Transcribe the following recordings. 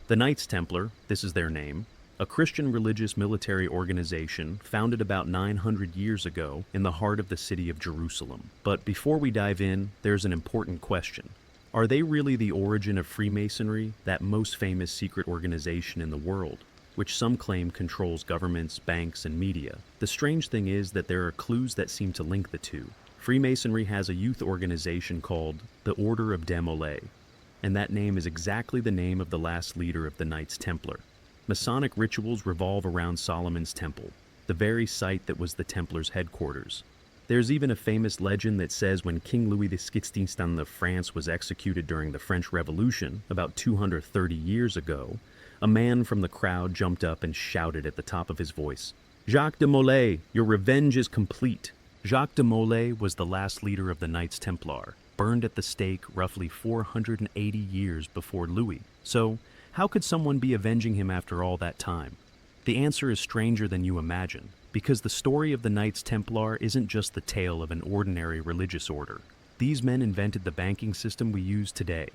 The Knights Templar, this is their name, a Christian religious military organization founded about 900 years ago in the heart of the city of Jerusalem. But before we dive in, there's an important question. Are they really the origin of Freemasonry, that most famous secret organization in the world, which some claim controls governments, banks, and media? The strange thing is that there are clues that seem to link the two. Freemasonry has a youth organization called the Order of de Molay, and that name is exactly the name of the last leader of the Knights Templar. Masonic rituals revolve around Solomon's Temple, the very site that was the Templars' headquarters. There's even a famous legend that says when King Louis XVI of France was executed during the French Revolution, about 230 years ago, a man from the crowd jumped up and shouted at the top of his voice, "Jacques de Molay, your revenge is complete." Jacques de Molay was the last leader of the Knights Templar, burned at the stake roughly 480 years before Louis. So, how could someone be avenging him after all that time? The answer is stranger than you imagine, because the story of the Knights Templar isn't just the tale of an ordinary religious order. These men invented the banking system we use today.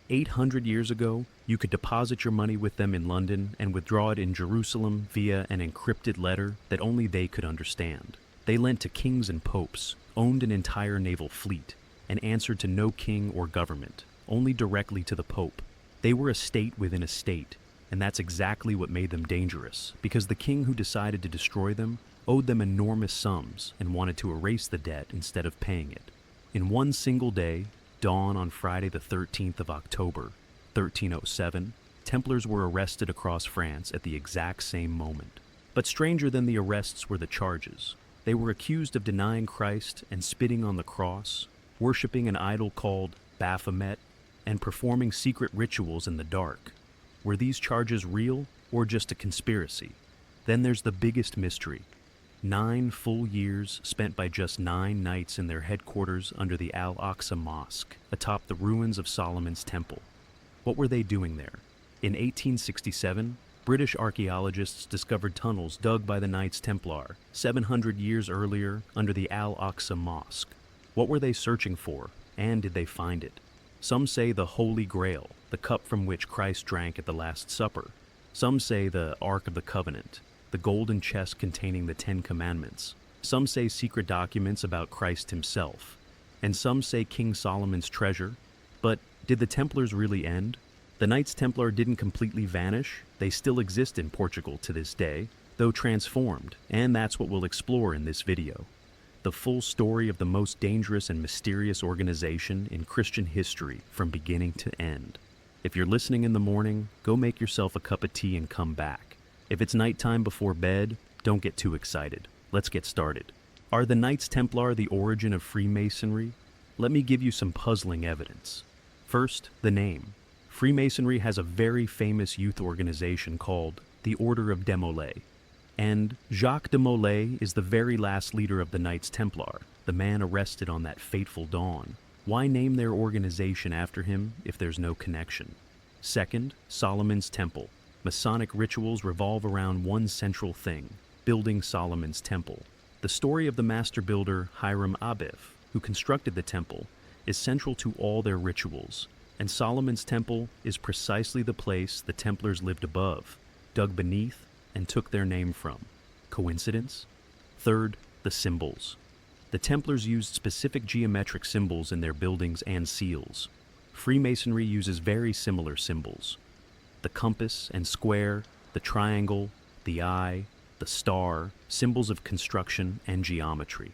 800 years ago, you could deposit your money with them in London and withdraw it in Jerusalem via an encrypted letter that only they could understand. They lent to kings and popes, owned an entire naval fleet, and answered to no king or government, only directly to the Pope. They were a state within a state, and that's exactly what made them dangerous, because the king who decided to destroy them owed them enormous sums and wanted to erase the debt instead of paying it. In one single day, dawn on Friday the 13th of October, 1307, Templars were arrested across France at the exact same moment. But stranger than the arrests were the charges. They were accused of denying Christ and spitting on the cross, worshipping an idol called Baphomet, and performing secret rituals in the dark. Were these charges real or just a conspiracy? Then there's the biggest mystery. 9 full years spent by just 9 knights in their headquarters under the Al-Aqsa Mosque, atop the ruins of Solomon's Temple. What were they doing there? In 1867, British archaeologists discovered tunnels dug by the Knights Templar 700 years earlier under the Al-Aqsa Mosque. What were they searching for, and did they find it? Some say the Holy Grail, the cup from which Christ drank at the Last Supper. Some say the Ark of the Covenant, the golden chest containing the 10 Commandments. Some say secret documents about Christ himself. And some say King Solomon's treasure. But did the Templars really end? The Knights Templar didn't completely vanish. They still exist in Portugal to this day, though transformed, and that's what we'll explore in this video. The full story of the most dangerous and mysterious organization in Christian history from beginning to end. If you're listening in the morning, go make yourself a cup of tea and come back. If it's nighttime before bed, don't get too excited. Let's get started. Are the Knights Templar the origin of Freemasonry? Let me give you some puzzling evidence. First, the name. Freemasonry has a very famous youth organization called the Order of de Molay. And Jacques de Molay is the very last leader of the Knights Templar, the man arrested on that fateful dawn. Why name their organization after him if there's no connection? Second, Solomon's Temple. Masonic rituals revolve around one central thing, building Solomon's Temple. The story of the master builder Hiram Abiff, who constructed the temple, is central to all their rituals, and Solomon's Temple is precisely the place the Templars lived above, dug beneath, and took their name from. Coincidence? Third, the symbols. The Templars used specific geometric symbols in their buildings and seals. Freemasonry uses very similar symbols. The compass and square, the triangle, the eye, the star, symbols of construction and geometry.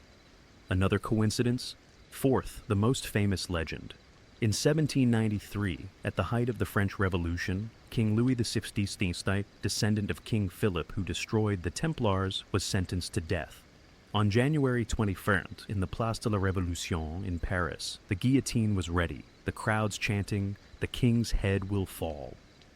Another coincidence? Fourth, the most famous legend. In 1793, at the height of the French Revolution, King Louis XVI, descendant of King Philip who destroyed the Templars, was sentenced to death. On January 21st, in the Place de la Révolution in Paris, the guillotine was ready, the crowds chanting, "The king's head will fall."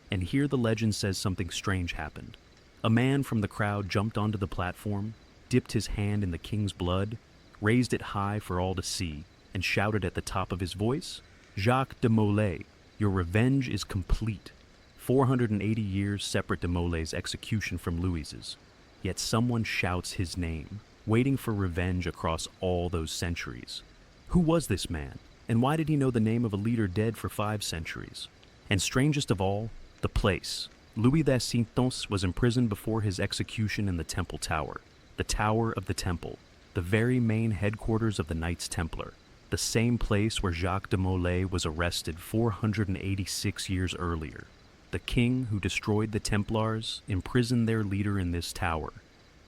And here the legend says something strange happened. A man from the crowd jumped onto the platform, dipped his hand in the king's blood, raised it high for all to see, and shouted at the top of his voice, "Jacques de Molay, your revenge is complete." 480 years separate de Molay's execution from Louis's. Yet someone shouts his name, waiting for revenge across all those centuries. Who was this man? And why did he know the name of a leader dead for 5 centuries? And strangest of all, The place. Louis XVI was imprisoned before his execution in the Temple Tower, the Tower of the Temple, the very main headquarters of the Knights Templar, the same place where Jacques de Molay was arrested 486 years earlier. The king who destroyed the Templars imprisoned their leader in this tower,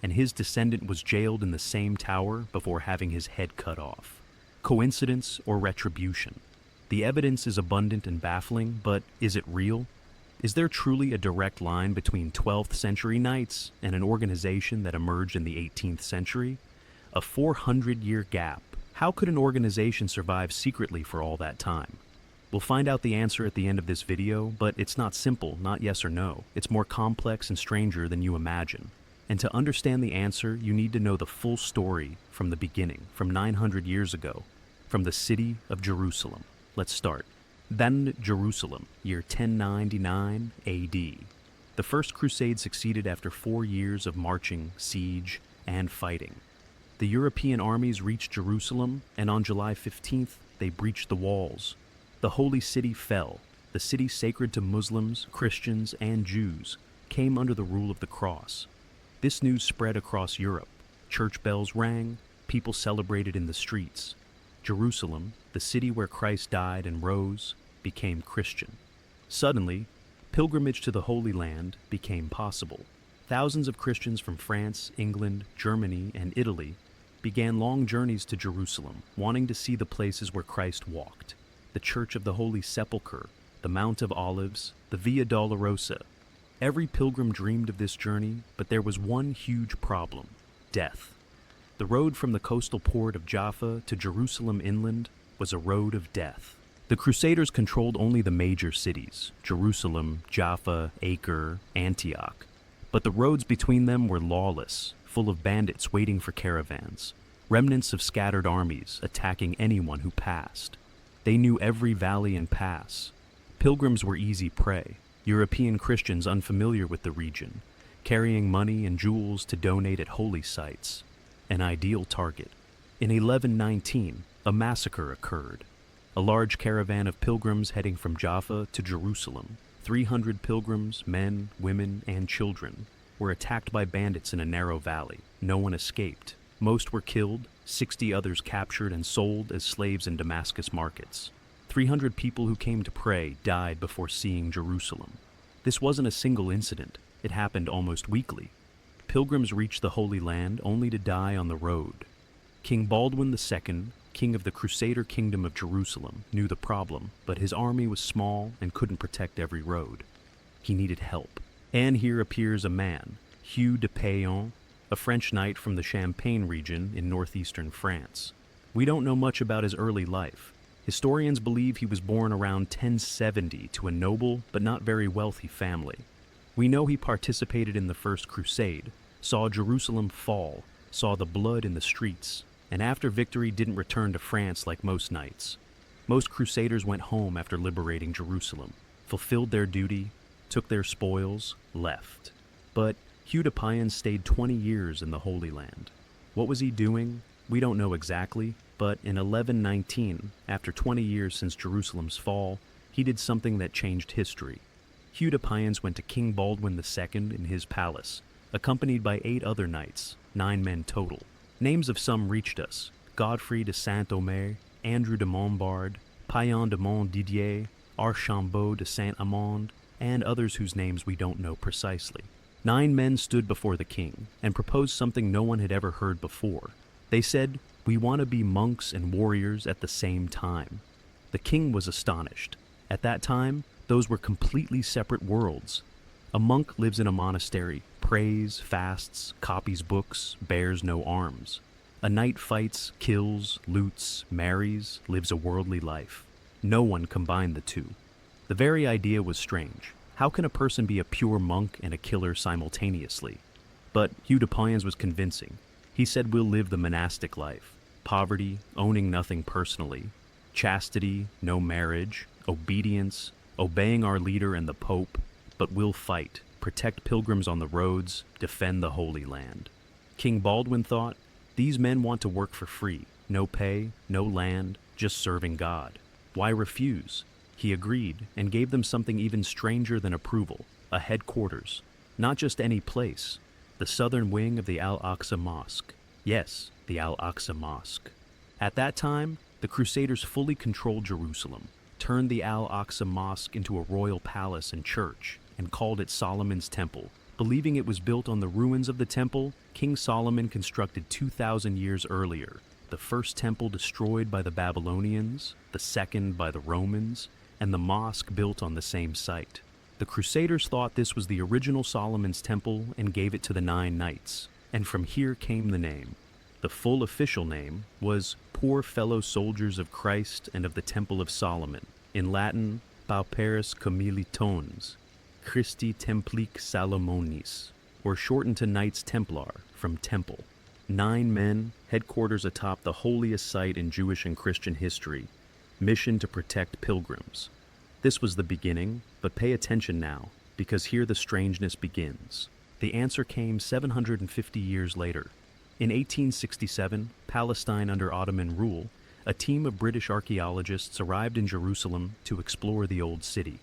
and his descendant was jailed in the same tower before having his head cut off. Coincidence or retribution? The evidence is abundant and baffling, but is it real? Is there truly a direct line between 12th century knights and an organization that emerged in the 18th century? A 400-year gap. How could an organization survive secretly for all that time? We'll find out the answer at the end of this video, but it's not simple, not yes or no. It's more complex and stranger than you imagine. And to understand the answer, you need to know the full story from the beginning, from 900 years ago, from the city of Jerusalem. Let's start. Then Jerusalem, year 1099 AD. The First Crusade succeeded after 4 years of marching, siege, and fighting. The European armies reached Jerusalem, and on July 15th, they breached the walls. The holy city fell. The city sacred to Muslims, Christians, and Jews came under the rule of the cross. This news spread across Europe. Church bells rang, people celebrated in the streets. Jerusalem, the city where Christ died and rose, became Christian. Suddenly, pilgrimage to the Holy Land became possible. Thousands of Christians from France, England, Germany, and Italy began long journeys to Jerusalem, wanting to see the places where Christ walked. The Church of the Holy Sepulchre, the Mount of Olives, the Via Dolorosa. Every pilgrim dreamed of this journey, but there was one huge problem: death. The road from the coastal port of Jaffa to Jerusalem inland was a road of death. The Crusaders controlled only the major cities: Jerusalem, Jaffa, Acre, Antioch. But the roads between them were lawless, full of bandits waiting for caravans, remnants of scattered armies attacking anyone who passed. They knew every valley and pass. Pilgrims were easy prey, European Christians unfamiliar with the region, carrying money and jewels to donate at holy sites. An ideal target. In 1119, a massacre occurred. A large caravan of pilgrims heading from Jaffa to Jerusalem. 300 pilgrims, men, women, and children, were attacked by bandits in a narrow valley. No one escaped. Most were killed, 60 others captured and sold as slaves in Damascus markets. 300 people who came to pray died before seeing Jerusalem. This wasn't a single incident. It happened almost weekly. Pilgrims reached the Holy Land only to die on the road. King Baldwin II, king of the Crusader Kingdom of Jerusalem, knew the problem, but his army was small and couldn't protect every road. He needed help. And here appears a man, Hugh de Payon, a French knight from the Champagne region in northeastern France. We don't know much about his early life. Historians believe he was born around 1070 to a noble but not very wealthy family. We know he participated in the First Crusade, saw Jerusalem fall, saw the blood in the streets, and after victory didn't return to France like most knights. Most crusaders went home after liberating Jerusalem, fulfilled their duty, took their spoils, left. But Hugh de Payon stayed 20 years in the Holy Land. What was he doing? We don't know exactly, but in 1119, after 20 years since Jerusalem's fall, he did something that changed history. Hugh de Payon went to King Baldwin II in his palace, accompanied by 8 other knights, 9 men total. Names of some reached us: Godfrey de Saint-Omer, Andrew de Montbard, Payon de Montdidier, Archambault de Saint-Amand, and others whose names we don't know precisely. 9 men stood before the king and proposed something no one had ever heard before. They said, "We want to be monks and warriors at the same time." The king was astonished. At that time, those were completely separate worlds. A monk lives in a monastery, prays, fasts, copies books, bears no arms. A knight fights, kills, loots, marries, lives a worldly life. No one combined the two. The very idea was strange. How can a person be a pure monk and a killer simultaneously? But Hugh de Payon was convincing. He said, we'll live the monastic life. Poverty, owning nothing personally. Chastity, no marriage. Obedience, obeying our leader and the Pope. But we'll fight, protect pilgrims on the roads, defend the Holy Land. King Baldwin thought, these men want to work for free. No pay, no land, just serving God. Why refuse? He agreed and gave them something even stranger than approval, a headquarters. Not just any place, the southern wing of the Al-Aqsa Mosque. Yes, the Al-Aqsa Mosque. At that time, the Crusaders fully controlled Jerusalem, turned the Al-Aqsa Mosque into a royal palace and church, and called it Solomon's Temple. Believing it was built on the ruins of the temple King Solomon constructed 2,000 years earlier, the first temple destroyed by the Babylonians, the second by the Romans, and the mosque built on the same site. The Crusaders thought this was the original Solomon's Temple and gave it to the 9 Knights, and from here came the name. The full official name was Poor Fellow Soldiers of Christ and of the Temple of Solomon, in Latin, Pauperis Commilitones, Christi Templique Salomonis, or shortened to Knights Templar, from Temple. 9 men, headquarters atop the holiest site in Jewish and Christian history, mission to protect pilgrims. This was the beginning, but pay attention now, because here the strangeness begins. The answer came 750 years later. In 1867, Palestine under Ottoman rule, a team of British archaeologists arrived in Jerusalem to explore the old city.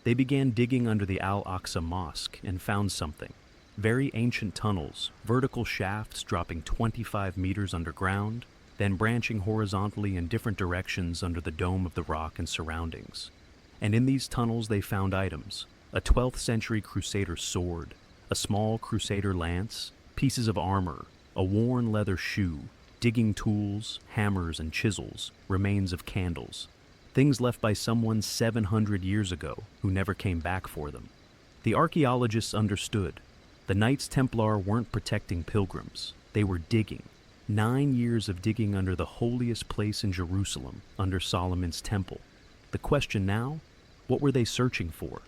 They began digging under the Al-Aqsa Mosque and found something. Very ancient tunnels, vertical shafts dropping 25 meters underground, then branching horizontally in different directions under the dome of the rock and surroundings. And in these tunnels they found items: a 12th century Crusader sword, a small Crusader lance, pieces of armor, a worn leather shoe, digging tools, hammers and chisels, remains of candles. Things left by someone 700 years ago who never came back for them. The archaeologists understood. The Knights Templar weren't protecting pilgrims. They were digging. 9 years of digging under the holiest place in Jerusalem, under Solomon's Temple. The question now, what were they searching for?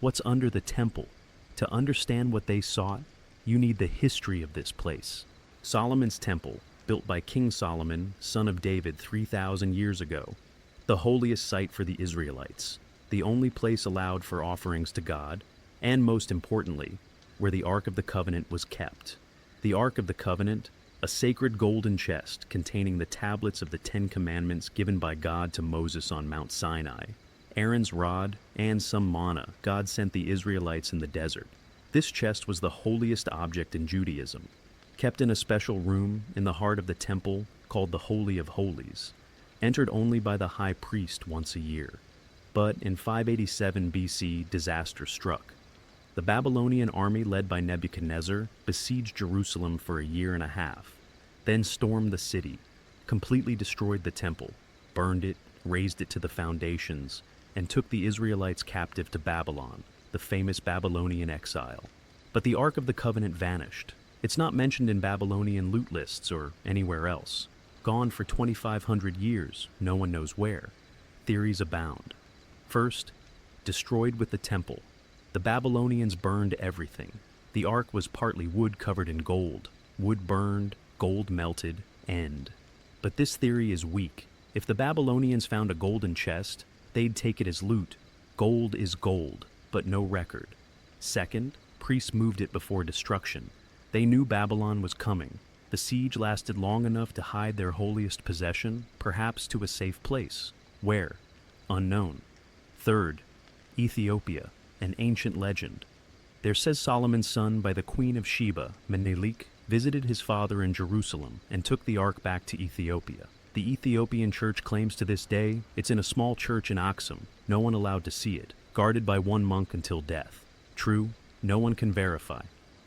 What's under the temple? To understand what they sought, you need the history of this place. Solomon's Temple, built by King Solomon, son of David 3,000 years ago. The holiest site for the Israelites, the only place allowed for offerings to God, and most importantly, where the Ark of the Covenant was kept. The Ark of the Covenant, a sacred golden chest containing the tablets of the 10 Commandments given by God to Moses on Mount Sinai, Aaron's rod, and some manna God sent the Israelites in the desert. This chest was the holiest object in Judaism, kept in a special room in the heart of the temple called the Holy of Holies, entered only by the high priest once a year. But in 587 BC, disaster struck. The Babylonian army led by Nebuchadnezzar besieged Jerusalem for a year and a half, then stormed the city, completely destroyed the temple, burned it, razed it to the foundations, and took the Israelites captive to Babylon, the famous Babylonian exile. But the Ark of the Covenant vanished. It's not mentioned in Babylonian loot lists or anywhere else. Gone for 2,500 years, no one knows where. Theories abound. First, destroyed with the temple. The Babylonians burned everything. The ark was partly wood covered in gold. Wood burned, gold melted, end. But this theory is weak. If the Babylonians found a golden chest, they'd take it as loot. Gold is gold, but no record. Second, priests moved it before destruction. They knew Babylon was coming. The siege lasted long enough to hide their holiest possession, perhaps to a safe place. Where? Unknown. Third, Ethiopia, an ancient legend. There says Solomon's son by the Queen of Sheba, Menelik, visited his father in Jerusalem and took the ark back to Ethiopia. The Ethiopian church claims to this day it's in a small church in Aksum, no one allowed to see it, guarded by one monk until death. True, no one can verify.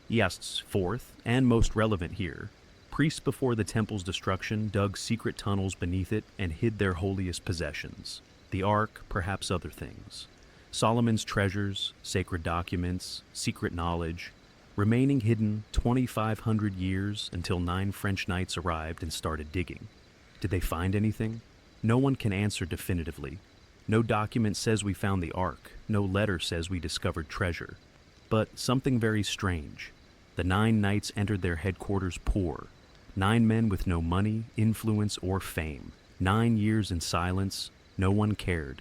Yes, fourth, and most relevant here, priests before the temple's destruction dug secret tunnels beneath it and hid their holiest possessions. The ark, perhaps other things. Solomon's treasures, sacred documents, secret knowledge, remaining hidden 2,500 years until 9 French knights arrived and started digging. Did they find anything? No one can answer definitively. No document says we found the ark. No letter says we discovered treasure. But something very strange. The 9 knights entered their headquarters poor. 9 men with no money, influence, or fame. 9 years in silence, no one cared.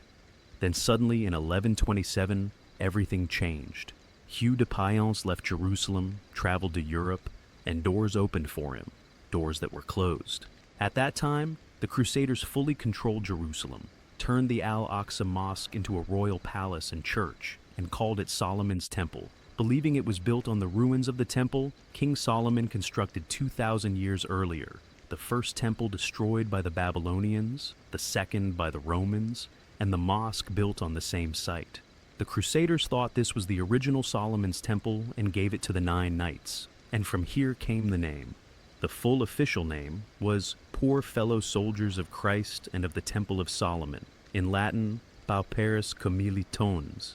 Then suddenly in 1127, everything changed. Hugh de Payens left Jerusalem, traveled to Europe, and doors opened for him, doors that were closed. At that time, the Crusaders fully controlled Jerusalem, turned the Al-Aqsa Mosque into a royal palace and church, and called it Solomon's Temple. Believing it was built on the ruins of the temple King Solomon constructed 2,000 years earlier, the first temple destroyed by the Babylonians, the second by the Romans, and the mosque built on the same site. The Crusaders thought this was the original Solomon's Temple and gave it to the 9 Knights, and from here came the name. The full official name was Poor Fellow Soldiers of Christ and of the Temple of Solomon, in Latin, Pauperis Commilitones,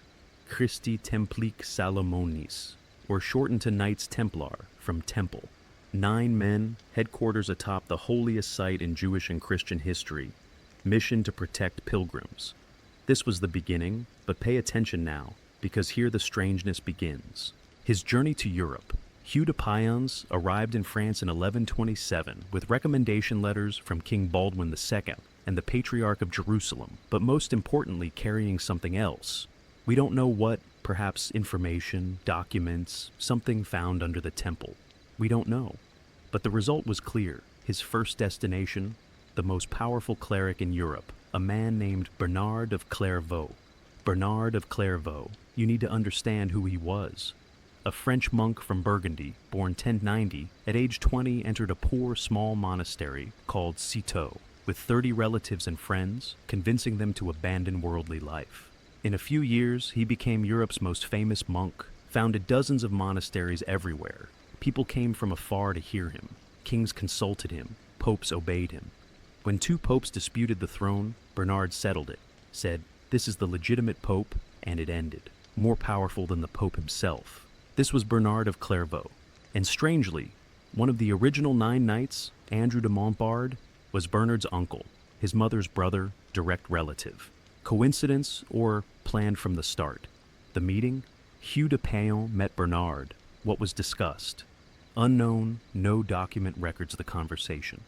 Christi Templique Salomonis, or shortened to Knights Templar, from Temple. 9 men, headquarters atop the holiest site in Jewish and Christian history, mission to protect pilgrims. This was the beginning, but pay attention now, because here the strangeness begins. His journey to Europe. Hugh de Payens arrived in France in 1127 with recommendation letters from King Baldwin II and the Patriarch of Jerusalem, but most importantly carrying something else. We don't know what, perhaps information, documents, something found under the temple. We don't know. But the result was clear. His first destination, the most powerful cleric in Europe, a man named Bernard of Clairvaux. Bernard of Clairvaux, you need to understand who he was. A French monk from Burgundy, born 1090, at age 20 entered a poor, small monastery called Citeaux, with 30 relatives and friends, convincing them to abandon worldly life. In a few years, he became Europe's most famous monk, founded dozens of monasteries everywhere. People came from afar to hear him. Kings consulted him. Popes obeyed him. When 2 popes disputed the throne, Bernard settled it, said, "This is the legitimate pope," and it ended. More powerful than the pope himself. This was Bernard of Clairvaux. And strangely, one of the original 9 knights, Andrew de Montbard, was Bernard's uncle, his mother's brother, direct relative. Coincidence or planned from the start? The meeting? Hugh de Payens met Bernard. What was discussed? Unknown, no document records the conversation.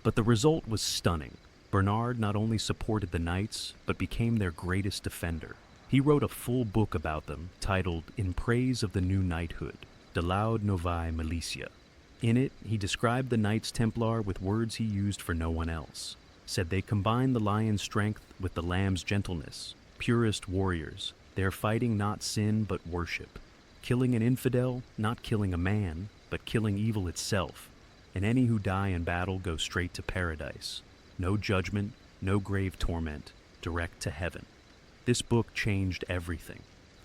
But the result was stunning. Bernard not only supported the knights, but became their greatest defender. He wrote a full book about them, titled In Praise of the New Knighthood, De Laude Novae Militia. In it, he described the Knights Templar with words he used for no one else. Said they combine the lion's strength with the lamb's gentleness, purest warriors. They are fighting not sin, but worship. Killing an infidel, not killing a man, but killing evil itself. And any who die in battle go straight to paradise. No judgment, no grave torment, direct to heaven. This book changed everything.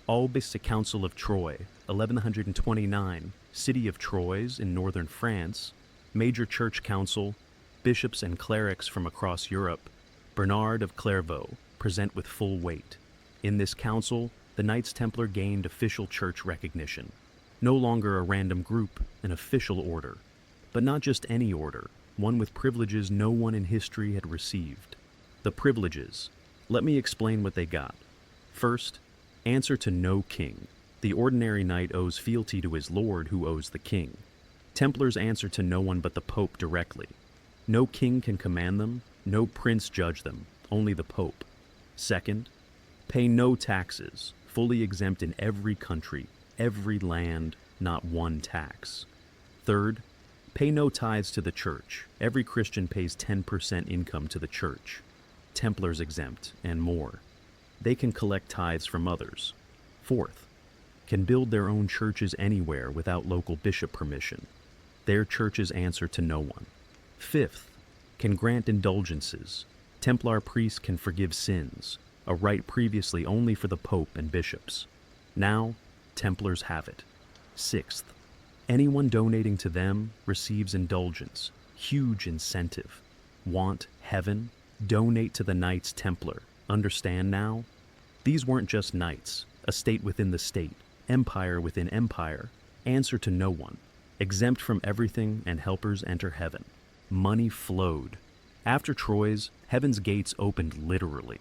Albus, a Council of Troyes, 1129, city of Troyes in northern France, major church council, bishops and clerics from across Europe, Bernard of Clairvaux, present with full weight. In this council, the Knights Templar gained official church recognition. No longer a random group, an official order. But not just any order, one with privileges no one in history had received. The privileges. Let me explain what they got. First, answer to no king. The ordinary knight owes fealty to his lord who owes the king. Templars answer to no one but the Pope directly. No king can command them, no prince judge them, only the Pope. Second, pay no taxes, fully exempt in every country, every land, not one tax. Third, pay no tithes to the church. Every Christian pays 10% income to the church. Templars exempt, and more. They can collect tithes from others. Fourth, can build their own churches anywhere without local bishop permission. Their churches answer to no one. Fifth, can grant indulgences. Templar priests can forgive sins, a right previously only for the Pope and bishops. Now, Templars have it. Sixth, anyone donating to them receives indulgence, huge incentive. Want heaven? Donate to the Knights Templar. Understand now? These weren't just knights, a state within the state, empire within empire, answer to no one, exempt from everything, and helpers enter heaven. Money flowed. After Troyes, heaven's gates opened literally.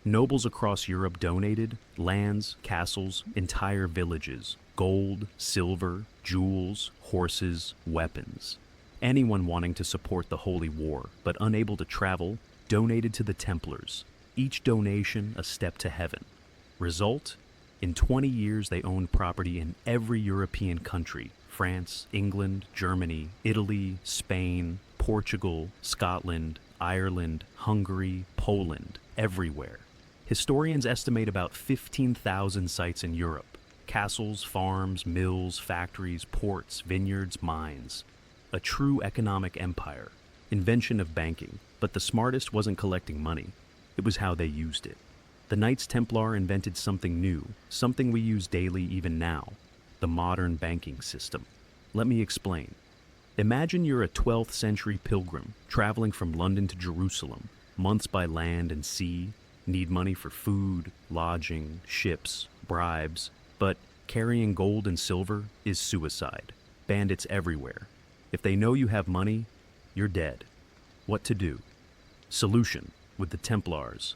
Nobles across Europe donated lands, castles, entire villages, gold, silver, jewels, horses, weapons. Anyone wanting to support the Holy War, but unable to travel, donated to the Templars, each donation a step to heaven. Result? In 20 years they owned property in every European country, France, England, Germany, Italy, Spain, Portugal, Scotland, Ireland, Hungary, Poland. everywhere. Historians estimate about 15,000 sites in Europe. Castles, farms, mills, factories, ports, vineyards, mines. A true economic empire. Invention of banking. But the smartest wasn't collecting money. It was how they used it. The Knights Templar invented something new, something we use daily even now. The modern banking system. Let me explain. Imagine you're a 12th century pilgrim traveling from London to Jerusalem, months by land and sea, need money for food, lodging, ships, bribes, but carrying gold and silver is suicide. Bandits everywhere. If they know you have money, you're dead. What to do? Solution with the Templars.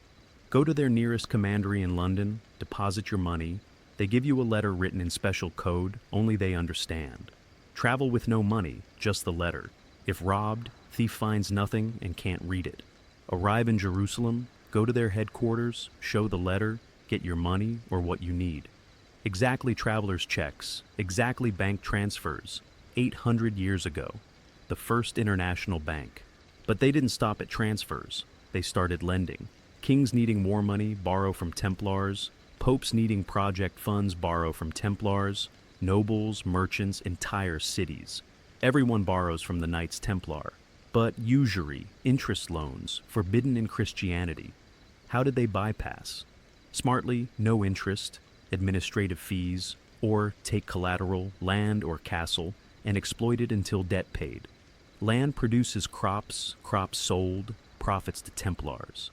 Go to their nearest commandery in London, deposit your money. They give you a letter written in special code only they understand. Travel with no money, just the letter. If robbed, thief finds nothing and can't read it. Arrive in Jerusalem, go to their headquarters, show the letter, get your money or what you need. Exactly traveler's checks, exactly bank transfers, 800 years ago. The first international bank. But they didn't stop at transfers. They started lending. Kings needing war money borrow from Templars. Popes needing project funds borrow from Templars. Nobles, merchants, entire cities. Everyone borrows from the Knights Templar. But usury, interest loans, forbidden in Christianity. How did they bypass? Smartly, no interest, administrative fees, or take collateral, land or castle, and exploit it until debt paid. Land produces crops, crops sold, profits to Templars.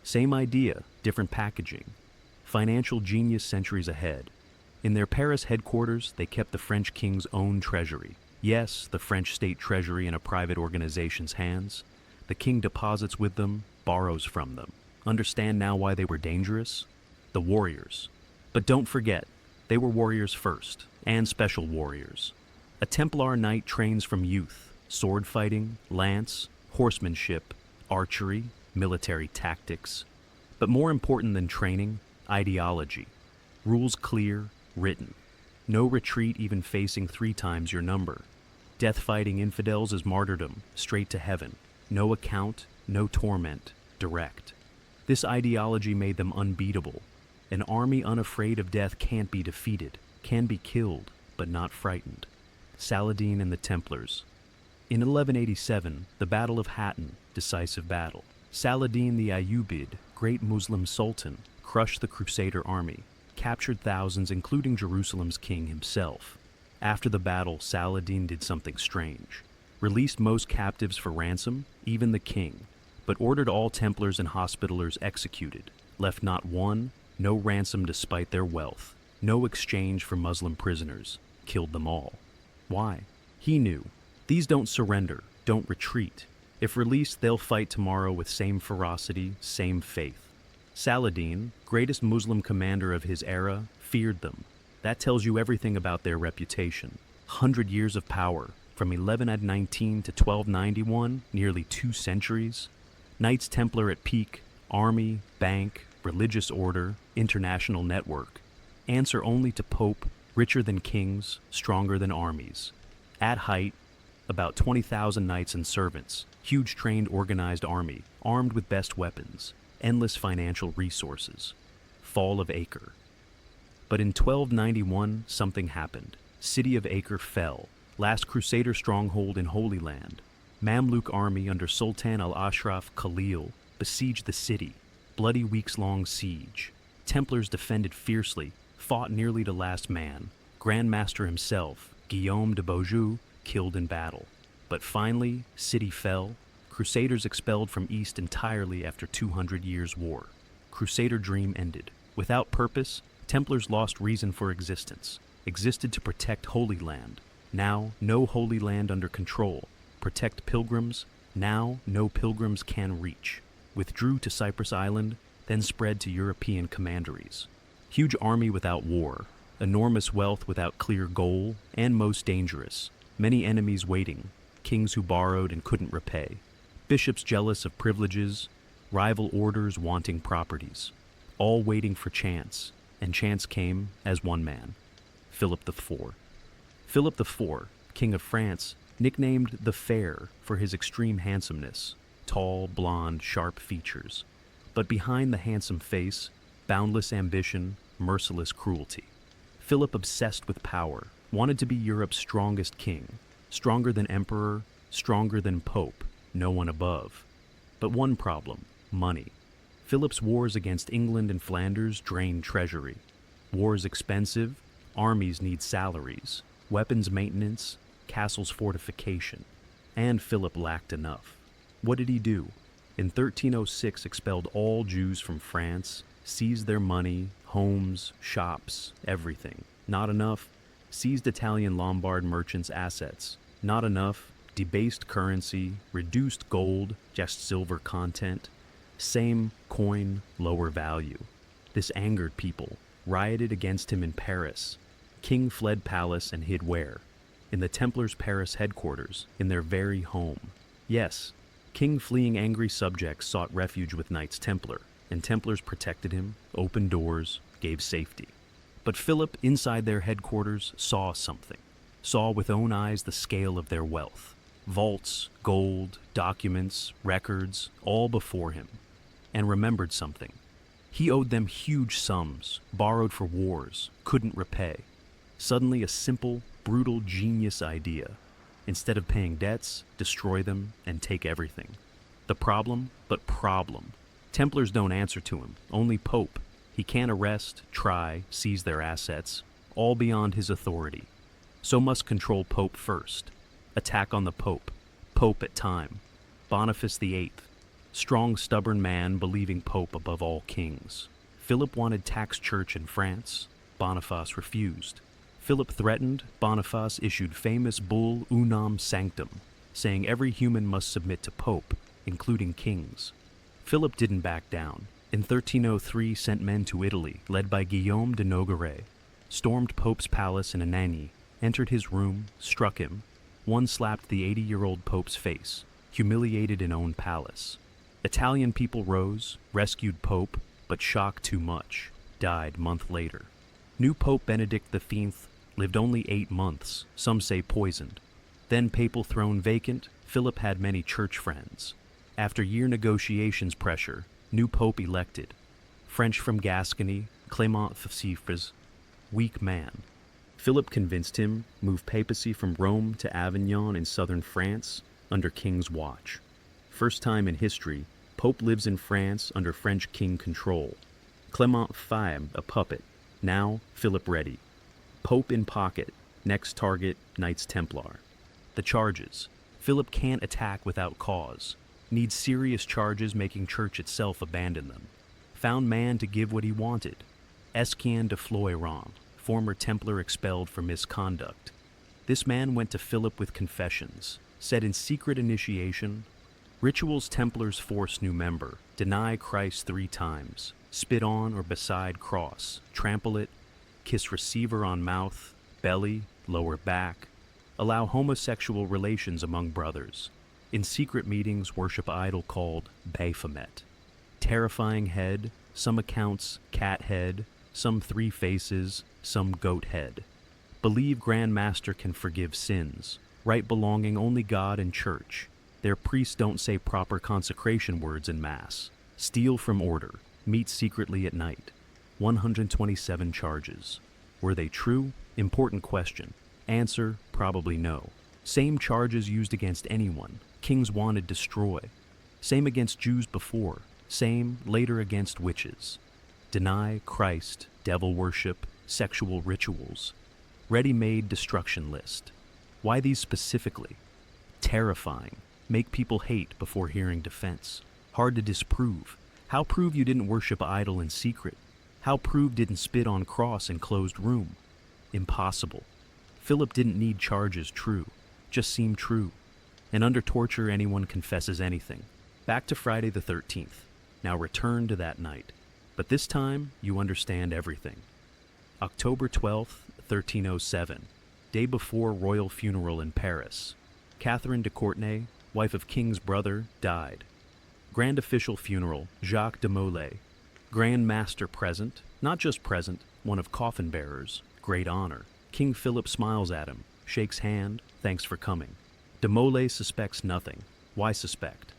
Same idea, different packaging. Financial genius centuries ahead. In their Paris headquarters, they kept the French king's own treasury. Yes, the French state treasury in a private organization's hands. The king deposits with them, borrows from them. Understand now why they were dangerous? The warriors. But don't forget, they were warriors first, and special warriors. A Templar knight trains from youth. Sword fighting, lance, horsemanship, archery, military tactics. But more important than training, ideology. Rules clear, written. No retreat even facing 3 times your number. Death fighting infidels is martyrdom, straight to heaven. No account, no torment, direct. This ideology made them unbeatable. An army unafraid of death can't be defeated, can be killed, but not frightened. Saladin and the Templars. In 1187, the Battle of Hattin, decisive battle. Saladin the Ayyubid, great Muslim sultan, crushed the Crusader army, captured thousands including Jerusalem's king himself. After the battle, Saladin did something strange. Released most captives for ransom, even the king, but ordered all Templars and Hospitallers executed, left not one, no ransom despite their wealth, no exchange for Muslim prisoners, killed them all. Why? He knew. These don't surrender, don't retreat. If released, they'll fight tomorrow with same ferocity, same faith. Saladin, greatest Muslim commander of his era, feared them. That tells you everything about their reputation. 100 years of power, from 1119 to 1291, nearly 2 centuries. Knights Templar at peak, army, bank, religious order, international network. Answer only to Pope, richer than kings, stronger than armies. At height, about 20,000 knights and servants, huge trained organized army, armed with best weapons, endless financial resources. Fall of Acre. But in 1291, something happened. City of Acre fell, last Crusader stronghold in Holy Land. Mamluk army under Sultan al-Ashraf Khalil besieged the city. Bloody weeks-long siege. Templars defended fiercely, fought nearly to last man. Grandmaster himself, Guillaume de Beaujeu, killed in battle. But finally, city fell. Crusaders expelled from east entirely after 200 years' war. Crusader dream ended. Without purpose, Templars lost reason for existence. Existed to protect Holy Land. Now, no Holy Land under control. Protect pilgrims. Now, no pilgrims can reach. Withdrew to Cyprus Island, then spread to European commanderies. Huge army without war. Enormous wealth without clear goal, and most dangerous. Many enemies waiting, kings who borrowed and couldn't repay, bishops jealous of privileges, rival orders wanting properties, all waiting for chance, and chance came as one man, Philip IV. Philip IV, King of France, nicknamed the Fair for his extreme handsomeness, tall, blonde, sharp features. But behind the handsome face, boundless ambition, merciless cruelty. Philip, obsessed with power, wanted to be Europe's strongest king, stronger than emperor, stronger than pope, no one above. But one problem: money. Philip's wars against England and Flanders drained treasury. Wars expensive, armies need salaries, weapons maintenance, castles fortification. And Philip lacked enough. What did he do? In 1306 expelled all Jews from France, seized their money, homes, shops, everything. Not enough, seized Italian Lombard merchants' assets. Not enough, debased currency, reduced gold, just silver content. Same coin, lower value. This angered people, rioted against him in Paris. King fled palace and hid where? In the Templars' Paris headquarters, in their very home. Yes, King, fleeing angry subjects, sought refuge with Knights Templar, and Templars protected him, opened doors, gave safety. But Philip, inside their headquarters, saw something. Saw with own eyes the scale of their wealth. Vaults, gold, documents, records, all before him. And remembered something. He owed them huge sums, borrowed for wars, couldn't repay. Suddenly a simple, brutal genius idea. Instead of paying debts, destroy them and take everything. The problem? Templars don't answer to him, only Pope. He can't arrest, try, seize their assets, all beyond his authority. So must control Pope first. Attack on the Pope. Pope at time. Boniface VIII. Strong, stubborn man believing Pope above all kings. Philip wanted tax church in France. Boniface refused. Philip threatened. Boniface issued famous bull Unam Sanctum, saying every human must submit to Pope, including kings. Philip didn't back down. In 1303 sent men to Italy, led by Guillaume de Nogaret, stormed Pope's palace in Anagni, entered his room, struck him. One slapped the 80-year-old Pope's face, humiliated in own palace. Italian people rose, rescued Pope, but shocked too much, died month later. New Pope Benedict XV lived only 8 months, some say poisoned. Then papal throne vacant, Philip had many church friends. After year negotiations pressure, new Pope elected. French from Gascony, Clément VI, weak man. Philip convinced him, moved papacy from Rome to Avignon in southern France, under King's watch. First time in history, Pope lives in France under French king control. Clément V, a puppet. Now, Philip ready. Pope in pocket. Next target, Knights Templar. The charges. Philip can't attack without cause. Needs serious charges, making church itself abandon them. Found man to give what he wanted. Estienne de Floiron, former Templar expelled for misconduct. This man went to Philip with confessions. Said in secret initiation, rituals Templars force new member, deny Christ 3 times, spit on or beside cross, trample it, kiss receiver on mouth, belly, lower back, allow homosexual relations among brothers. In secret meetings worship idol called Baphomet. Terrifying head, some accounts cat head, some 3 faces, some goat head. Believe Grand Master can forgive sins, right belonging only God and church. Their priests don't say proper consecration words in Mass. Steal from order, meet secretly at night. 127 charges. Were they true? Important question. Answer, probably no. Same charges used against anyone. Kings wanted destroy. Same against Jews before. Same later against witches. Deny Christ, devil worship, sexual rituals. Ready-made destruction list. Why these specifically? Terrifying. Make people hate before hearing defense. Hard to disprove. How prove you didn't worship idol in secret? How prove didn't spit on cross in closed room? Impossible. Philip didn't need charges true. Just seemed true. And under torture anyone confesses anything. Back to Friday the 13th. Now return to that night. But this time you understand everything. October 12th, 1307. Day before royal funeral in Paris. Catherine de Courtenay, wife of King's brother, died. Grand official funeral, Jacques de Molay. Grand Master present, not just present, one of coffin bearers, great honor. King Philip smiles at him, shakes hand, thanks for coming. De Molay suspects nothing. Why suspect?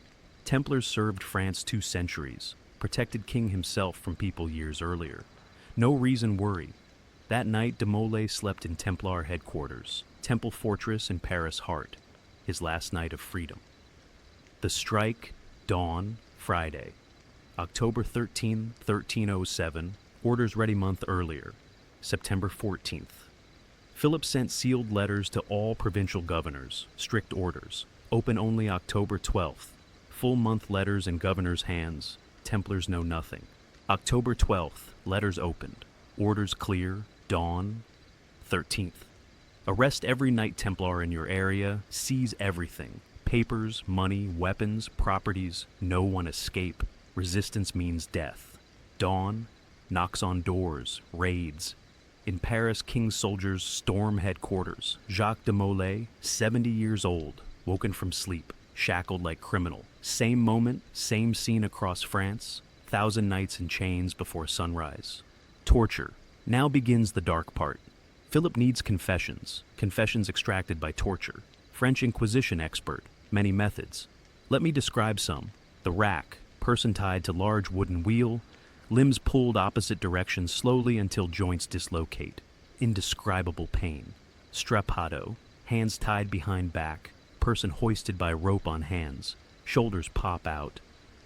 Templars served France 2 centuries. protected king himself from people years earlier. No reason worry. That night, de Molay slept in Templar headquarters, Temple Fortress in Paris heart, his last night of freedom. The strike, dawn, Friday, October 13, 1307, orders ready month earlier, September 14th. Philip sent sealed letters to all provincial governors, strict orders, open only October 12th, full month letters in governors' hands, Templars know nothing. October 12th, letters opened, orders clear, dawn, 13th. Arrest every Knight Templar in your area, seize everything, papers, money, weapons, properties, no one escape. Resistance means death. Dawn, knocks on doors, raids. In Paris, King's soldiers storm headquarters. Jacques de Molay, 70 years old, woken from sleep, shackled like criminal. Same moment, same scene across France, 1,000 knights in chains before sunrise. Torture. Now begins the dark part. Philip needs confessions extracted by torture. French Inquisition expert, many methods. Let me describe some. The rack, person tied to large wooden wheel, limbs pulled opposite directions slowly until joints dislocate. Indescribable pain. Strappado, hands tied behind back, person hoisted by rope on hands, shoulders pop out.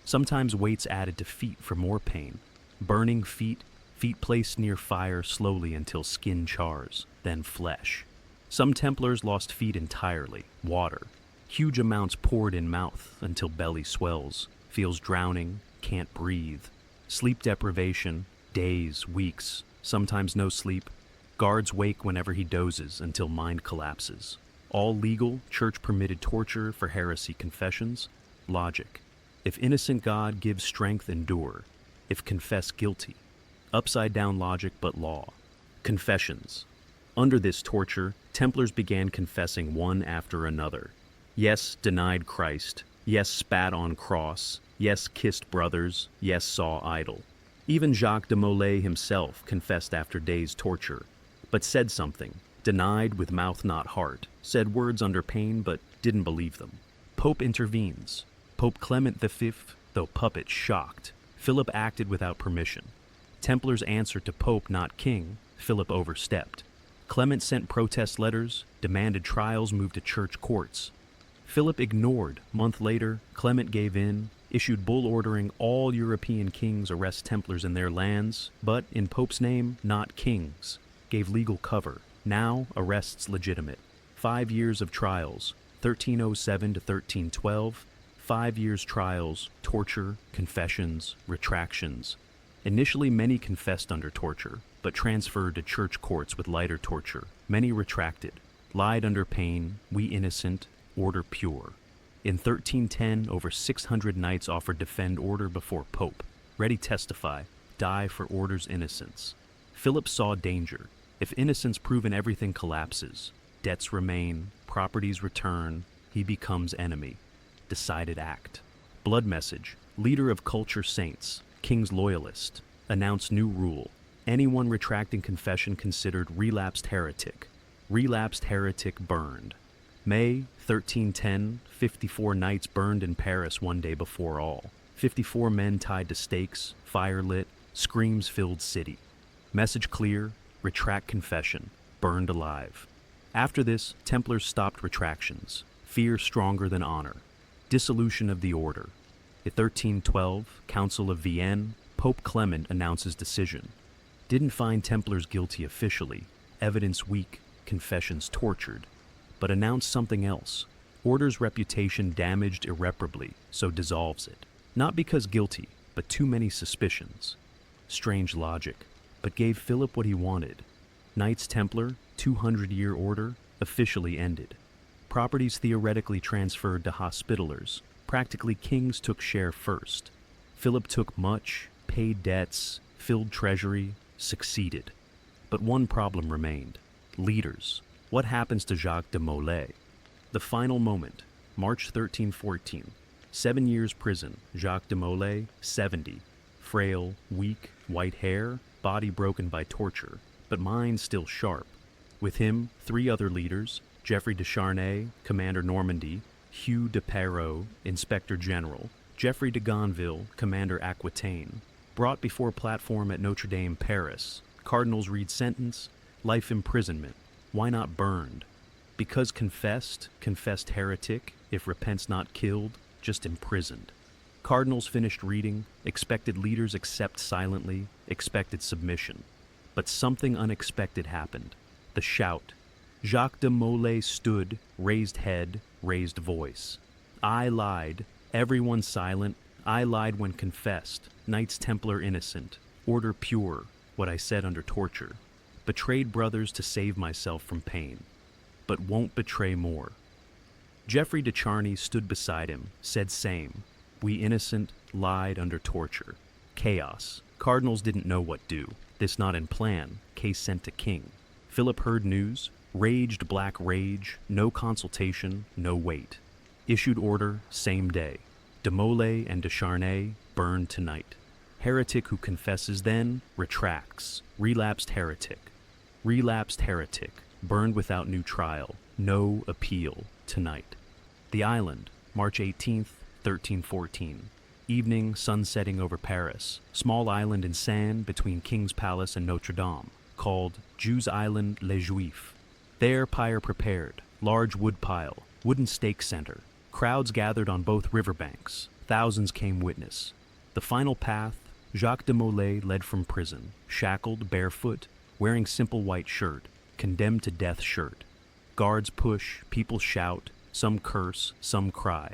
Sometimes weights added to feet for more pain. Burning feet, feet placed near fire slowly until skin chars, then flesh. Some Templars lost feet entirely, water. Huge amounts poured in mouth until belly swells, feels drowning, can't breathe. Sleep deprivation, days, weeks, sometimes no sleep. Guards wake whenever he dozes until mind collapses. All legal, church-permitted torture for heresy confessions. Logic. If innocent God gives strength, endure. If confess guilty. Upside-down logic but law. Confessions. Under this torture, Templars began confessing one after another. Yes, denied Christ. Yes, spat on cross. Yes, kissed brothers. Yes, saw idol. Even Jacques de Molay himself confessed after days' torture, but said something. Denied with mouth not heart. Said words under pain but didn't believe them. Pope intervenes. Pope Clement V, though puppet, shocked. Philip acted without permission. Templars answered to Pope, not King. Philip overstepped. Clement sent protest letters, demanded trials moved to church courts. Philip ignored. Month later, Clement gave in, issued bull ordering all European kings arrest Templars in their lands, but in Pope's name, not kings. Gave legal cover. Now, arrests legitimate. 5 years of trials, 1307 to 1312. 5 years trials, torture, confessions, retractions. Initially, many confessed under torture, but transferred to church courts with lighter torture. Many retracted. Lied under pain, we innocent, order pure. In 1310, over 600 knights offered defend order before Pope. Ready testify, die for order's innocence. Philip saw danger. If innocence proven, everything collapses. Debts remain, properties return, he becomes enemy. Decided act. Blood message, leader of culture saints, king's loyalist, announced new rule. Anyone retracting confession considered relapsed heretic. Relapsed heretic burned. May 1310, 54 knights burned in Paris one day before all. 54 men tied to stakes, fire lit, screams filled city. Message clear, retract confession, burned alive. After this, Templars stopped retractions. Fear stronger than honor. Dissolution of the order. In 1312, Council of Vienne, Pope Clement announces decision. Didn't find Templars guilty officially, evidence weak, confessions tortured, but announced something else. Order's reputation damaged irreparably, so dissolves it. Not because guilty, but too many suspicions. Strange logic, but gave Philip what he wanted. Knights Templar, 200-year order, officially ended. Properties theoretically transferred to Hospitallers. Practically kings took share first. Philip took much, paid debts, filled treasury, succeeded. But one problem remained. Leaders. What happens to Jacques de Molay? The final moment, March 1314. 7 years prison, Jacques de Molay, 70. Frail, weak, white hair, body broken by torture, but mind still sharp. With him, 3 other leaders, Geoffrey de Charnay, Commander Normandy, Hugh de Perrot, Inspector General, Geoffrey de Gonville, Commander Aquitaine. Brought before platform at Notre Dame, Paris. Cardinals read sentence, life imprisonment. Why not burned? Because confessed heretic, if repents not killed, just imprisoned. Cardinals finished reading, expected leaders accept silently, expected submission. But something unexpected happened. The shout. Jacques de Molay stood, raised head, raised voice. I lied, everyone silent, I lied when confessed, Knights Templar innocent, order pure, what I said under torture. Betrayed brothers to save myself from pain, but won't betray more. Geoffrey de Charny stood beside him, said same. We innocent, lied under torture. Chaos. Cardinals didn't know what do. This not in plan, case sent to king. Philip heard news, raged black rage, no consultation, no wait. Issued order, same day. De Molay and de Charny burned tonight. Heretic who confesses then, retracts. Relapsed heretic. Relapsed heretic, burned without new trial, no appeal, tonight. The island, March 18th, 1314. Evening, sun setting over Paris. Small island in Seine between King's Palace and Notre Dame, called Jews' Island Les Juifs. There pyre prepared, large wood pile, wooden stake center. Crowds gathered on both riverbanks. Thousands came witness. The final path, Jacques de Molay led from prison, shackled, barefoot, wearing simple white shirt, condemned to death shirt. Guards push, people shout, some curse, some cry.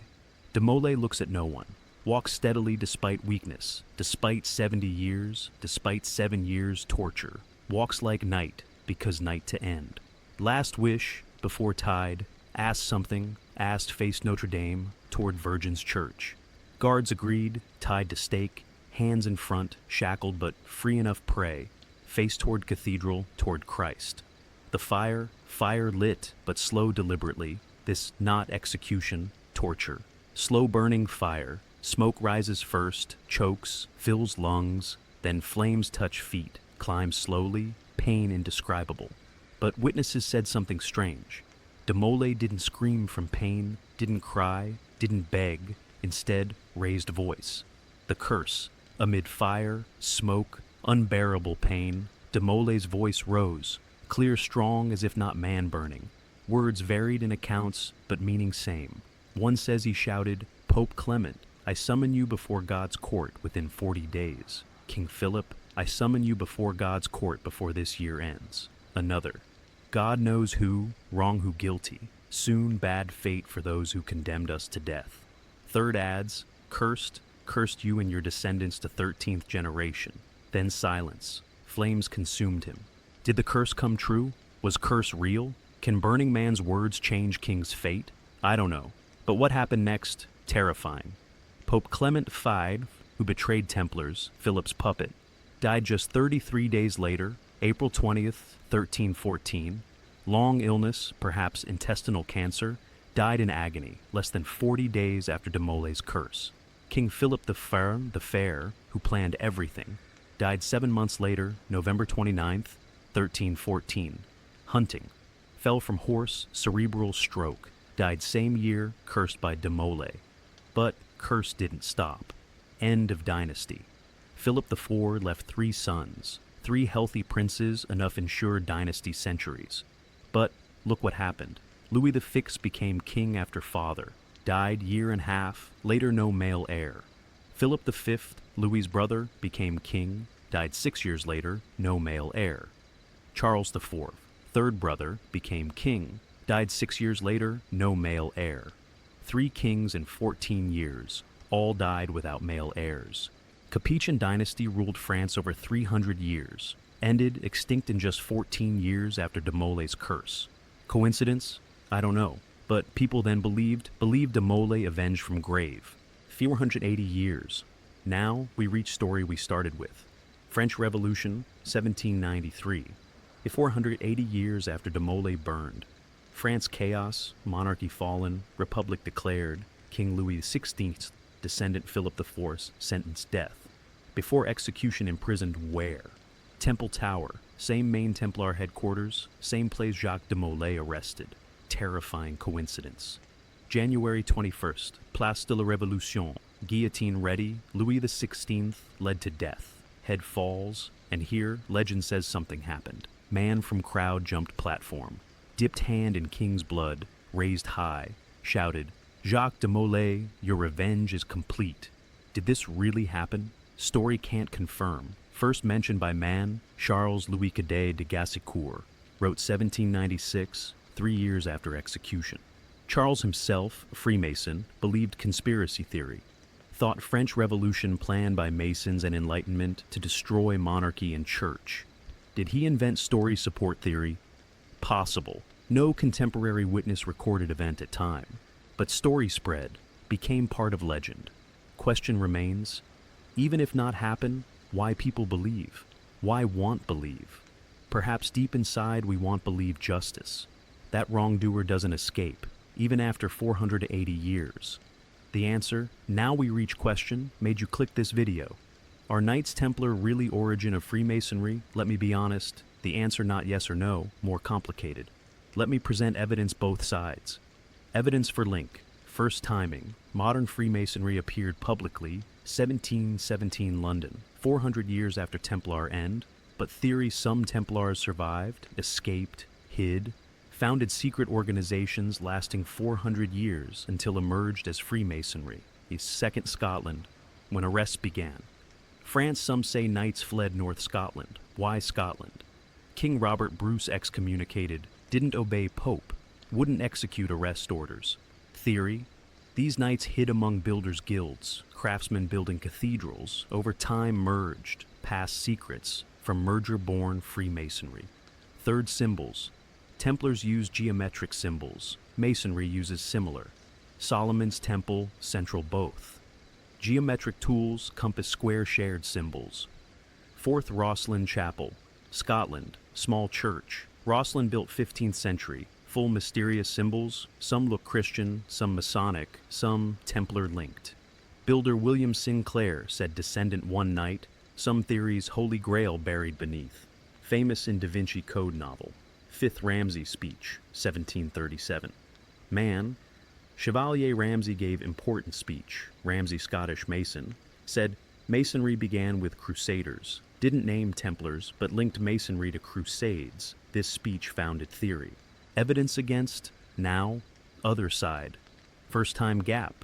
De Molay looks at no one, walks steadily despite weakness, despite 70 years, despite 7 years torture. Walks like night, because night to end. Last wish, before tide, asked something, asked faced Notre Dame, toward Virgin's Church. Guards agreed, tied to stake, hands in front, shackled but free enough prey, face toward cathedral, toward Christ. The fire lit, but slow deliberately, this not execution, torture. Slow burning fire, smoke rises first, chokes, fills lungs, then flames touch feet, climbs slowly, pain indescribable. But witnesses said something strange. De Molay didn't scream from pain, didn't cry, didn't beg, instead raised voice. The curse, amid fire, smoke, unbearable pain, de Molay's voice rose, clear strong as if not man-burning. Words varied in accounts, but meaning same. One says he shouted, Pope Clement, I summon you before God's court within 40 days. King Philip, I summon you before God's court before this year ends. Another, God knows who, wrong who guilty, soon bad fate for those who condemned us to death. Third adds, cursed you and your descendants to 13th generation. Then silence, flames consumed him. Did the curse come true? Was curse real? Can Burning Man's words change King's fate? I don't know. But what happened next? Terrifying. Pope Clement V, who betrayed Templars, Philip's puppet, died just 33 days later, April 20th, 1314. Long illness, perhaps intestinal cancer, died in agony less than 40 days after de Molay's curse. King Philip the Fair, who planned everything, died 7 months later, November 29th, 1314. Hunting. Fell from horse, cerebral stroke. Died same year, cursed by de Molay. But curse didn't stop. End of dynasty. Philip IV left 3 sons, 3 healthy princes, enough ensure dynasty centuries. But look what happened. Louis VI became king after father, died year and half, later no male heir. Philip V, Louis's brother, became king, died 6 years later, no male heir. Charles IV, third brother, became king, died 6 years later, no male heir. 3 kings in 14 years, all died without male heirs. Capetian dynasty ruled France over 300 years, ended extinct in just 14 years after de Molay's curse. Coincidence? I don't know, but people then believed de Molay avenged from grave. 480 years. Now we reach story we started with. French Revolution, 1793. 480 years after de Molay burned. France chaos, monarchy fallen, republic declared, King Louis XVI, descendant Philip IV, sentenced death. Before execution imprisoned where? Temple Tower, same main Templar headquarters, same place Jacques de Molay arrested. Terrifying coincidence. January 21st, Place de la Révolution, Guillotine ready, Louis XVI led to death. Head falls, and here, legend says something happened. Man from crowd jumped platform, dipped hand in king's blood, raised high, shouted, "Jacques de Molay, your revenge is complete." Did this really happen? Story can't confirm. First mentioned by man, Charles Louis Cadet de Gassicourt, wrote 1796, 3 years after execution. Charles himself, a Freemason, believed conspiracy theory, thought French Revolution planned by Masons and Enlightenment to destroy monarchy and church. Did he invent story support theory? Possible. No contemporary witness recorded event at time. But story spread, became part of legend. Question remains, even if not happen, why people believe? Why want believe? Perhaps deep inside we want believe justice. That wrongdoer doesn't escape, even after 480 years. The answer, now we reach question, made you click this video. Are Knights Templar really origin of Freemasonry? Let me be honest, the answer not yes or no, more complicated. Let me present evidence both sides. Evidence for link. First timing. Modern Freemasonry appeared publicly, 1717 London, 400 years after Templar end, but theory some Templars survived, escaped, hid, founded secret organizations lasting 400 years until emerged as Freemasonry. Second Scotland, when arrests began. France, some say Knights fled North Scotland. Why Scotland? King Robert Bruce excommunicated, didn't obey Pope, wouldn't execute arrest orders. Theory, these knights hid among builders' guilds, craftsmen building cathedrals, over time merged, passed secrets, from merger-born Freemasonry. Third symbols, Templars use geometric symbols, Masonry uses similar. Solomon's Temple, central both. Geometric tools, compass square shared symbols. Fourth Rosslyn Chapel, Scotland, small church. Rosslyn built 15th century, full mysterious symbols, some look Christian, some Masonic, some Templar linked. Builder William Sinclair said descendant one night, some theories Holy Grail buried beneath. Famous in Da Vinci Code novel. Fifth Ramsay speech, 1737. Man, Chevalier Ramsay gave important speech. Ramsay, Scottish Mason, said Masonry began with Crusaders. Didn't name Templars, but linked Masonry to Crusades. This speech founded theory. Evidence against, now, other side. First time gap.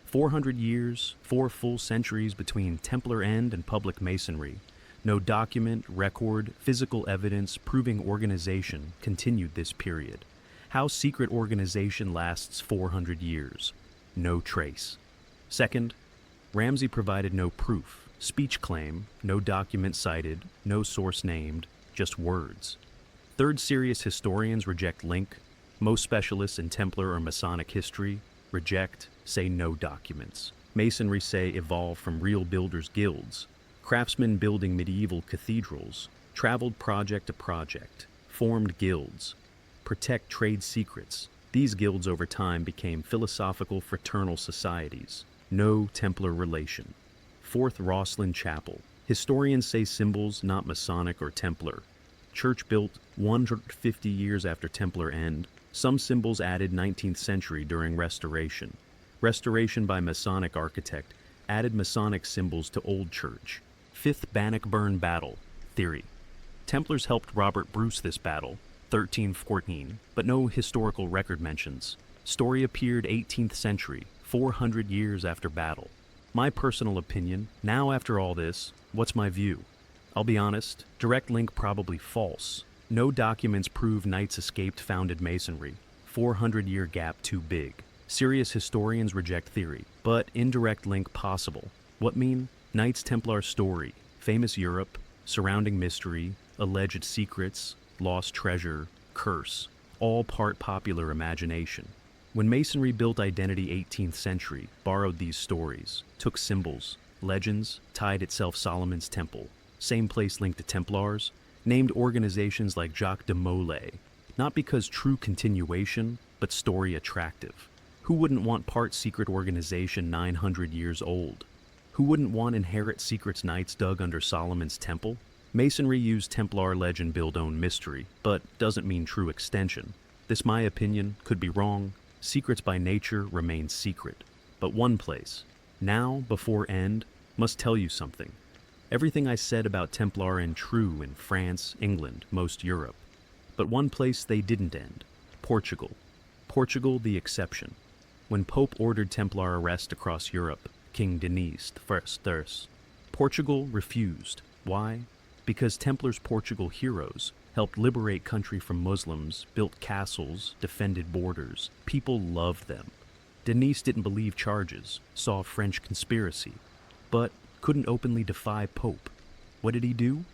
400 years, 4 full centuries between Templar end and public Masonry. No document, record, physical evidence proving organization continued this period. How secret organization lasts 400 years? No trace. Second, Ramsay provided no proof. Speech claim, no document cited, no source named, just words. Third, serious historians reject link. Most specialists in Templar or Masonic history reject, say no documents. Masonry say evolved from real builders' guilds. Craftsmen building medieval cathedrals, traveled project to project, formed guilds, protect trade secrets. These guilds over time became philosophical fraternal societies. No Templar relation. Fourth Rosslyn Chapel. Historians say symbols not Masonic or Templar. Church built 150 years after Templar end. Some symbols added 19th century during Restoration. Restoration by Masonic architect added Masonic symbols to Old Church. Fifth Bannockburn Battle. Theory. Templars helped Robert Bruce this battle, 1314, but no historical record mentions. Story appeared 18th century, 400 years after battle. My personal opinion, now after all this, what's my view? I'll be honest, direct link probably false. No documents prove Knights escaped founded Masonry. 400-year gap too big. Serious historians reject theory, but indirect link possible. What mean? Knights Templar story, famous Europe, surrounding mystery, alleged secrets, lost treasure, curse, all part popular imagination. When Masonry built identity 18th century, borrowed these stories, took symbols, legends, tied itself Solomon's Temple, same place linked to Templars, named organizations like Jacques de Molay, not because true continuation, but story attractive. Who wouldn't want part secret organization 900 years old? Who wouldn't want inherit secrets knights dug under Solomon's Temple? Masonry used Templar legend build own mystery, but doesn't mean true extension. This my opinion, could be wrong. Secrets by nature remain secret. But one place, Now, before end, must tell you something. Everything I said about Templar and true in France, England, most Europe. But one place they didn't end. Portugal. Portugal the exception. When Pope ordered Templar arrest across Europe, King Denis I, Portugal refused. Why? Because Templars' Portugal heroes helped liberate country from Muslims, built castles, defended borders. People loved them. Denis didn't believe charges, saw French conspiracy, but couldn't openly defy Pope. What did he do?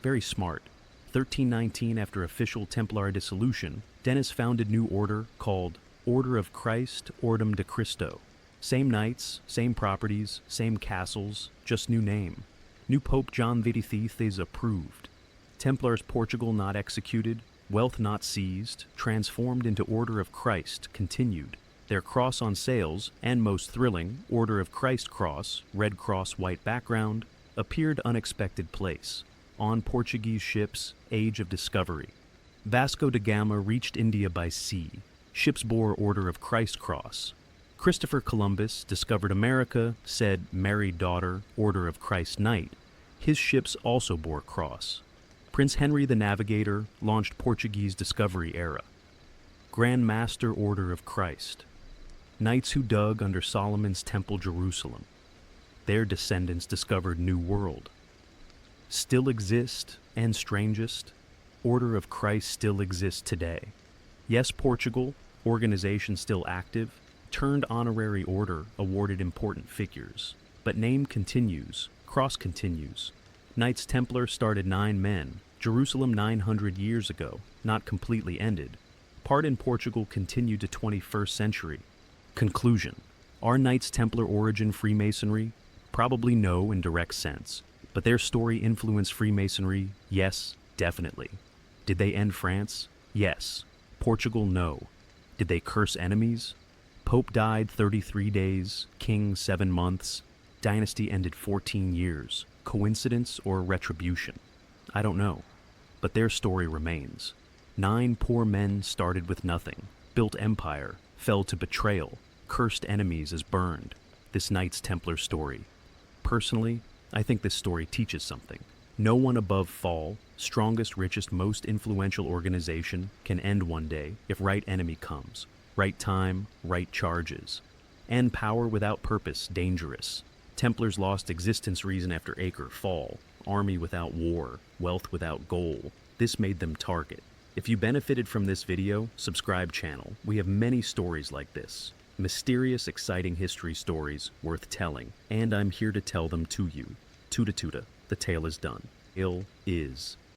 Very smart. 1319, after official Templar dissolution, Denis founded new order called Order of Christ, Ordem de Cristo. Same knights, same properties, same castles, just new name. New Pope John XXIII is approved. Templars Portugal not executed, wealth not seized, transformed into Order of Christ continued. Their cross on sails, and most thrilling, Order of Christ cross, red cross white background, appeared unexpected place. On Portuguese ships, age of discovery. Vasco da Gama reached India by sea. Ships bore Order of Christ cross. Christopher Columbus discovered America, said married daughter, Order of Christ Knight. His ships also bore cross. Prince Henry the Navigator launched Portuguese discovery era. Grand Master Order of Christ. Knights who dug under Solomon's Temple Jerusalem. Their descendants discovered New World. Still exist, and strangest, Order of Christ still exists today. Yes, Portugal, organization still active, turned honorary order awarded important figures. But name continues, cross continues. Knights Templar started 9 men, Jerusalem 900 years ago, not completely ended. Part in Portugal continued to 21st century. Conclusion. Are Knights Templar origin Freemasonry? Probably no in direct sense. But their story influenced Freemasonry? Yes, definitely. Did they end France? Yes. Portugal? No. Did they curse enemies? Pope died 33 days, king 7 months, dynasty ended 14 years. Coincidence or retribution? I don't know. But their story remains. 9 poor men started with nothing, built empire, fell to betrayal, cursed enemies as burned. This Knights Templar story. Personally, I think this story teaches something. No one above fall, strongest, richest, most influential organization can end one day if right enemy comes. Right time, right charges. And power without purpose, dangerous. Templars lost existence reason after Acre fall. Army without war, wealth without goal. This made them target. If you benefited from this video, subscribe channel. We have many stories like this. Mysterious, exciting history stories worth telling. And I'm here to tell them to you. Tuta tuta, the tale is done. Ill is.